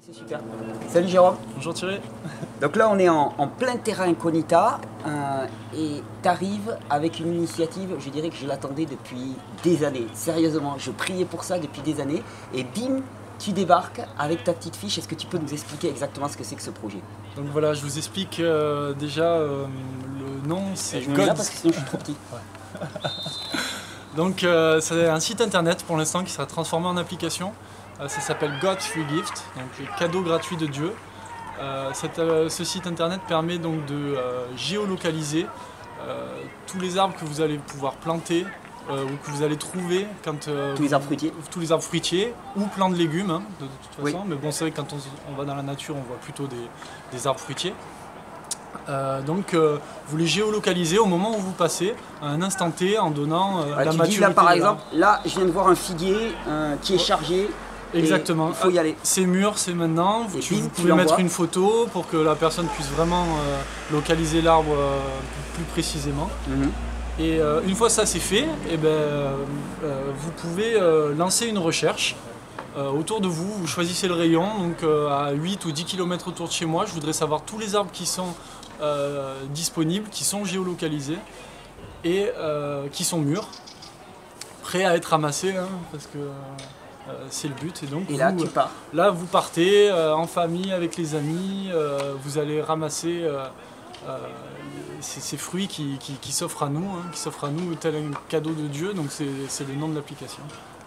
C'est super. Salut Jérôme. Bonjour Thierry. Donc là on est en plein terrain incognita et tu arrives avec une initiative, je dirais que je l'attendais depuis des années. Sérieusement, je priais pour ça depuis des années et bim, tu débarques avec ta petite fiche. Est-ce que tu peux nous expliquer exactement ce que c'est que ce projet? Donc voilà, je vous explique déjà le nom, c'est Je me mets là parce que sinon je suis trop petit. Ouais. Donc c'est un site internet pour l'instant qui sera transformé en application. Ça s'appelle God's Free Gift, donc les cadeaux gratuits de Dieu. Ce site internet permet donc de géolocaliser tous les arbres que vous allez pouvoir planter ou que vous allez trouver quand Tous les arbres fruitiers. Tous les arbres fruitiers ou plants de légumes hein, de toute façon. Oui. Mais bon, c'est vrai que quand on va dans la nature, on voit plutôt des arbres fruitiers. Vous les géolocalisez au moment où vous passez, à un instant T, en donnant la Tu maturité. dis là par de exemple, là je viens de voir un figuier qui est chargé. Exactement. Il faut y aller. C'est mûr, c'est maintenant. Et Vous bim, tu pouvez l'envoies. mettre une photo pour que la personne puisse vraiment localiser l'arbre plus précisément. Et une fois ça c'est fait, vous pouvez lancer une recherche autour de vous. Vous choisissez le rayon, donc à 8 ou 10 km autour de chez moi. Je voudrais savoir tous les arbres qui sont disponibles, qui sont géolocalisés et qui sont mûrs, prêts à être ramassés, hein, parce que c'est le but. Et donc Et là tu pars. Là vous partez en famille avec les amis, vous allez ramasser ces fruits qui s'offrent à nous, hein, qui s'offrent à nous tel un cadeau de Dieu, donc c'est le nom de l'application.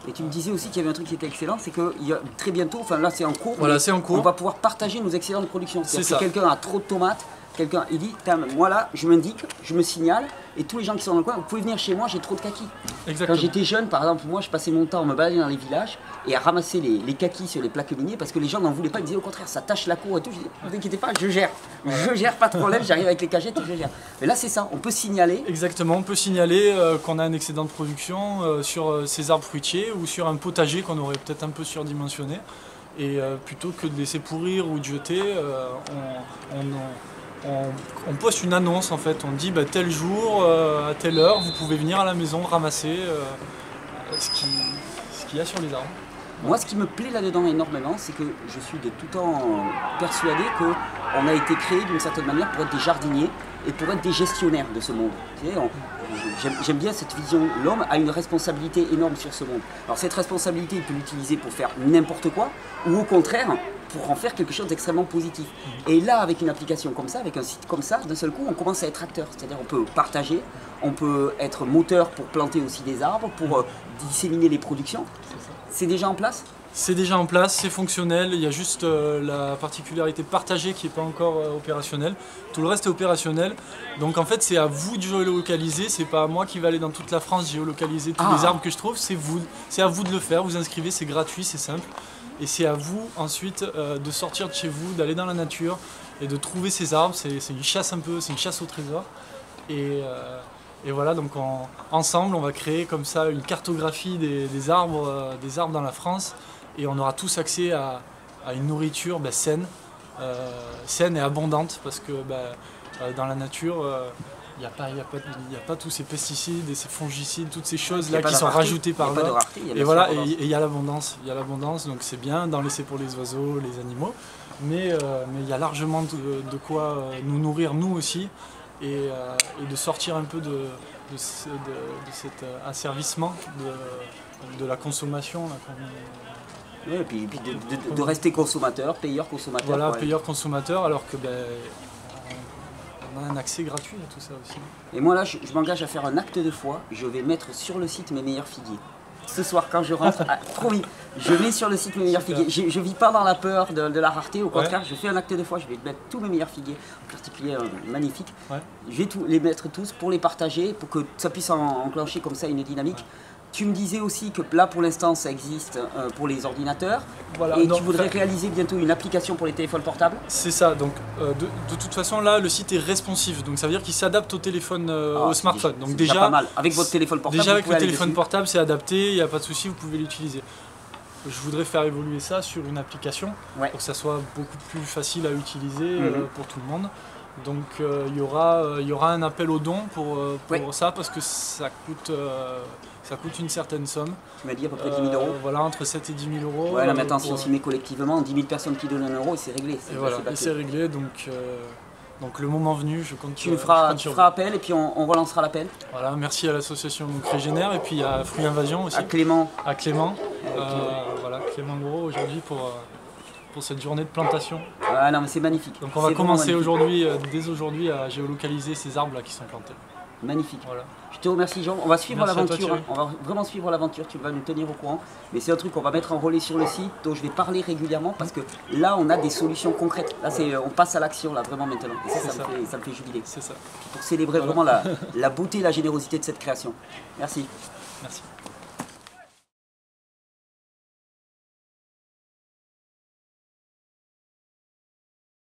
Et tu me disais aussi qu'il y avait un truc qui était excellent, c'est que très bientôt, enfin là c'est en cours, Voilà, mais c'est en cours. on va pouvoir partager nos excédents de production. C'est C'est-à-dire que ça. quelqu'un a trop de tomates, il dit, moi là, je m'indique, je me signale, et tous les gens qui sont dans le coin, vous pouvez venir chez moi, j'ai trop de kakis. Exactement. Quand j'étais jeune, par exemple, moi je passais mon temps à me balader dans les villages et à ramasser les kakis sur les plaques miniers parce que les gens n'en voulaient pas, ils disaient au contraire, ça tâche la cour et tout. Je dis, ne vous inquiétez pas, je gère, pas de problème, j'arrive avec les cagettes et je gère. Mais là c'est ça, on peut signaler. Exactement, on peut signaler qu'on a un excédent de production sur ces arbres fruitiers ou sur un potager qu'on aurait peut-être un peu surdimensionné. Et plutôt que de laisser pourrir ou de jeter, on poste une annonce en fait. On dit tel jour, à telle heure, vous pouvez venir à la maison ramasser ce qu'il y a sur les arbres. Moi, ce qui me plaît là-dedans énormément, c'est que je suis de tout temps persuadé qu'on a été créé d'une certaine manière pour être des jardiniers et pour être des gestionnaires de ce monde. Tu sais, j'aime bien cette vision. L'homme a une responsabilité énorme sur ce monde. Alors cette responsabilité, il peut l'utiliser pour faire n'importe quoi, ou au contraire, pour en faire quelque chose d'extrêmement positif. Et là, avec une application comme ça, avec un site comme ça, d'un seul coup, on commence à être acteur. C'est-à-dire on peut partager, on peut être moteur pour planter aussi des arbres, pour disséminer les productions. C'est déjà en place ? C'est déjà en place, c'est fonctionnel, il y a juste la particularité partagée qui n'est pas encore opérationnelle. Tout le reste est opérationnel. Donc en fait c'est à vous de géolocaliser, c'est pas à moi qui va aller dans toute la France géolocaliser tous les arbres que je trouve, c'est à vous de le faire, vous inscrivez, c'est gratuit, c'est simple. Et c'est à vous ensuite de sortir de chez vous, d'aller dans la nature et de trouver ces arbres, c'est une chasse un peu, c'est une chasse au trésor. Et voilà, donc ensemble on va créer comme ça une cartographie des arbres dans la France. Et on aura tous accès à une nourriture saine et abondante parce que dans la nature, il n'y a pas tous ces pesticides et ces fongicides, toutes ces choses là qui sont rajoutées par l'homme. Et voilà, et il y a l'abondance, donc c'est bien d'en laisser pour les oiseaux, les animaux, mais il y a largement de quoi nous nourrir nous aussi et de sortir un peu de cet asservissement de la consommation. Oui, et puis de rester consommateur, payeur consommateur. Voilà, payeur consommateur, alors que on a un accès gratuit à tout ça aussi. Et moi là, je m'engage à faire un acte de foi. Je vais mettre sur le site mes meilleurs figuiers. Ce soir, quand je rentre, promis, je mets sur le site mes meilleurs figuiers. Je vis pas dans la peur de la rareté, au contraire, je fais un acte de foi. Je vais mettre tous mes meilleurs figuiers, en particulier magnifiques. Ouais. Je vais les mettre tous pour les partager, pour que ça puisse enclencher comme ça une dynamique. Ouais. Tu me disais aussi que là pour l'instant ça existe pour les ordinateurs, voilà, et tu voudrais réaliser bientôt une application pour les téléphones portables. C'est ça, donc de toute façon là le site est responsive, donc ça veut dire qu'il s'adapte au téléphone, au smartphone. Donc déjà pas mal. Avec votre téléphone portable. Déjà avec le téléphone portable c'est adapté, il n'y a pas de souci, vous pouvez l'utiliser. Je voudrais faire évoluer ça sur une application pour que ça soit beaucoup plus facile à utiliser pour tout le monde. Donc il y aura un appel aux dons pour Oui. ça, parce que ça coûte une certaine somme. Tu m'as dit à peu près 10 000 euros. Voilà, entre 7 et 10 000 euros. Ouais, là maintenant, si on s'y met collectivement, 10 000 personnes qui donnent 1 euro, et c'est réglé. Et voilà, et c'est réglé, donc le moment venu, je compte Tu feras appel et puis on relancera l'appel. Voilà, merci à l'association Régénère et puis à Fruits Invasion aussi. À Clément. Voilà, Clément Gros aujourd'hui pour cette journée de plantation. Ah non, mais c'est magnifique. Donc on va commencer aujourd'hui, dès aujourd'hui, à géolocaliser ces arbres là qui sont plantés. Magnifique. Voilà. Je te remercie Jean. On va suivre l'aventure. Hein. On va vraiment suivre l'aventure. Tu vas nous tenir au courant. Mais c'est un truc qu'on va mettre en relais sur le site, dont je vais parler régulièrement parce que là, on a des solutions concrètes. Là, on passe à l'action là vraiment maintenant. Et ça me fait jubiler. C'est ça. Pour célébrer vraiment la beauté et la générosité de cette création. Merci. Merci.